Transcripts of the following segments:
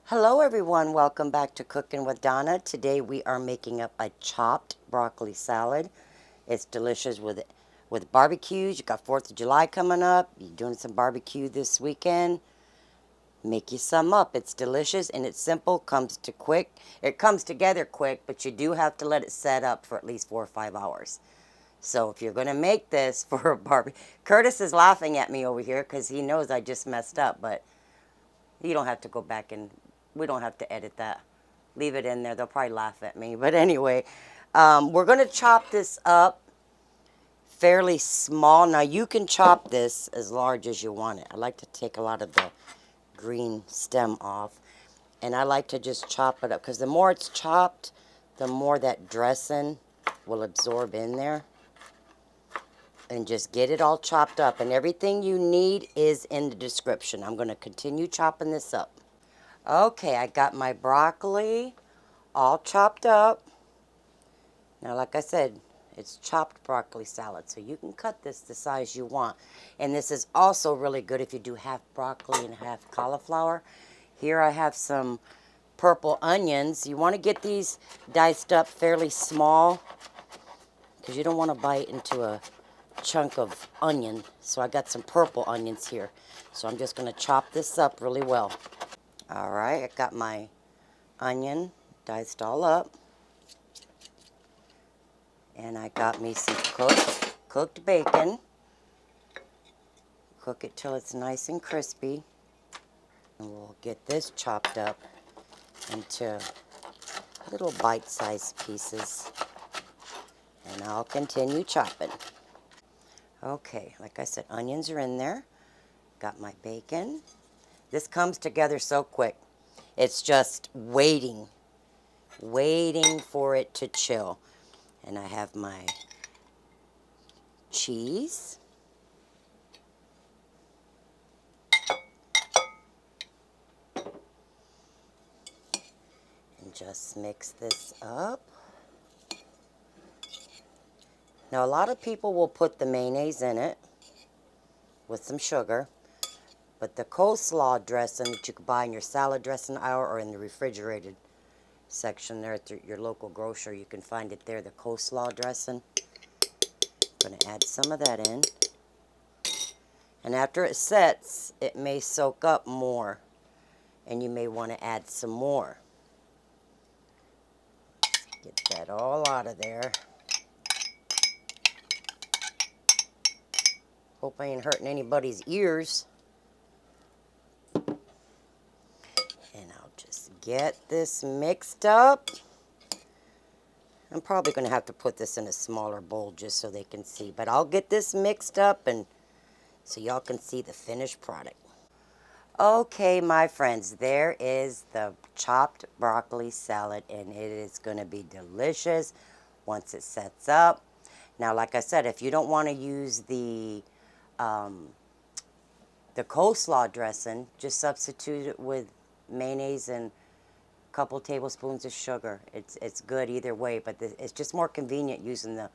Hello everyone, welcome back to Cooking with Donna. Today we are making up a chopped broccoli salad. It's delicious with barbecues. You got 4th of July coming up. You're doing some barbecue this weekend. Make you some up. It's delicious and it's simple, It comes together quick, but you do have to let it set up for at least 4 or 5 hours. So if you're going to make this for a barbecue, Curtis is laughing at me over here because he knows I just messed up, but you don't have to go back and we don't have to edit that. Leave it in there. They'll probably laugh at me. But anyway, we're going to chop this up fairly small. Now you can chop this as large as you want it. I like to take a lot of the green stem off. And I like to just chop it up because the more it's chopped, the more that dressing will absorb in there. And just get it all chopped up. And everything you need is in the description. I'm going to continue chopping this up. Okay, I got my broccoli all chopped up. Now, like I said, it's chopped broccoli salad, so you can cut this the size you want. And this is also really good if you do half broccoli and half cauliflower. Here I have some purple onions. You want to get these diced up fairly small because you don't want to bite into a chunk of onion. So I got some purple onions here. So I'm just going to chop this up really well. All right, I got my onion diced all up. And I got me some cooked bacon. Cook it till it's nice and crispy. And we'll get this chopped up into little bite-sized pieces. And I'll continue chopping. Okay, like I said, onions are in there. Got my bacon. This comes together so quick. It's just waiting for it to chill. And I have my cheese. And just mix this up. Now, a lot of people will put the mayonnaise in it with some sugar. But the coleslaw dressing that you can buy in your salad dressing aisle or in the refrigerated section there at your local grocer, you can find it there, the coleslaw dressing. I'm going to add some of that in. And after it sets, it may soak up more. And you may want to add some more. Get that all out of there. Hope I ain't hurting anybody's ears. And I'll just get this mixed up. I'm probably going to have to put this in a smaller bowl just so they can see. But I'll get this mixed up and so y'all can see the finished product. Okay, my friends, there is the chopped broccoli salad, and it is going to be delicious once it sets up. Now, like I said, if you don't want to use the coleslaw dressing, just substitute it with mayonnaise and a couple tablespoons of sugar. It's good either way, but it's just more convenient using the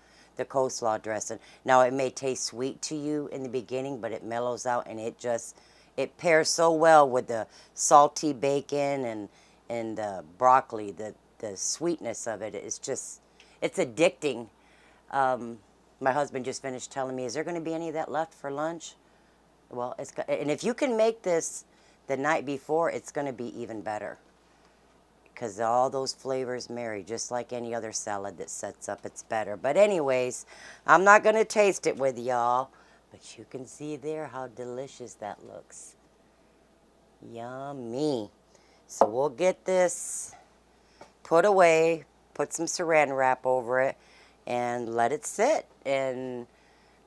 coleslaw dressing. Now, it may taste sweet to you in the beginning, but it mellows out, and it pairs so well with the salty bacon and the broccoli. The sweetness of it is just, it's addicting. My husband just finished telling me, is there going to be any of that left for lunch? Well, and if you can make this the night before, it's going to be even better. Because all those flavors marry, just like any other salad that sets up, it's better. But anyways, I'm not going to taste it with y'all. But you can see there how delicious that looks. Yummy. So we'll get this put away, put some saran wrap over it, and let it sit. And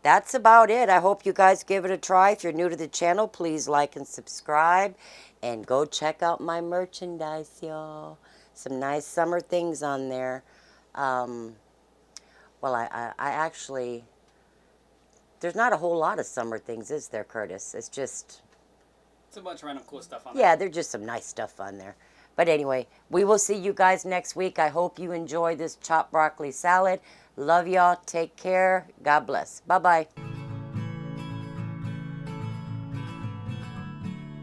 that's about it. I hope you guys give it a try. If you're new to the channel, please like and subscribe. And go check out my merchandise, y'all. Some nice summer things on there. Well, I actually, there's not a whole lot of summer things, is there, Curtis? It's just... It's a bunch of random cool stuff on there. Yeah, there's just some nice stuff on there. But anyway, we will see you guys next week. I hope you enjoy this chopped broccoli salad. Love y'all. Take care. God bless. Bye-bye.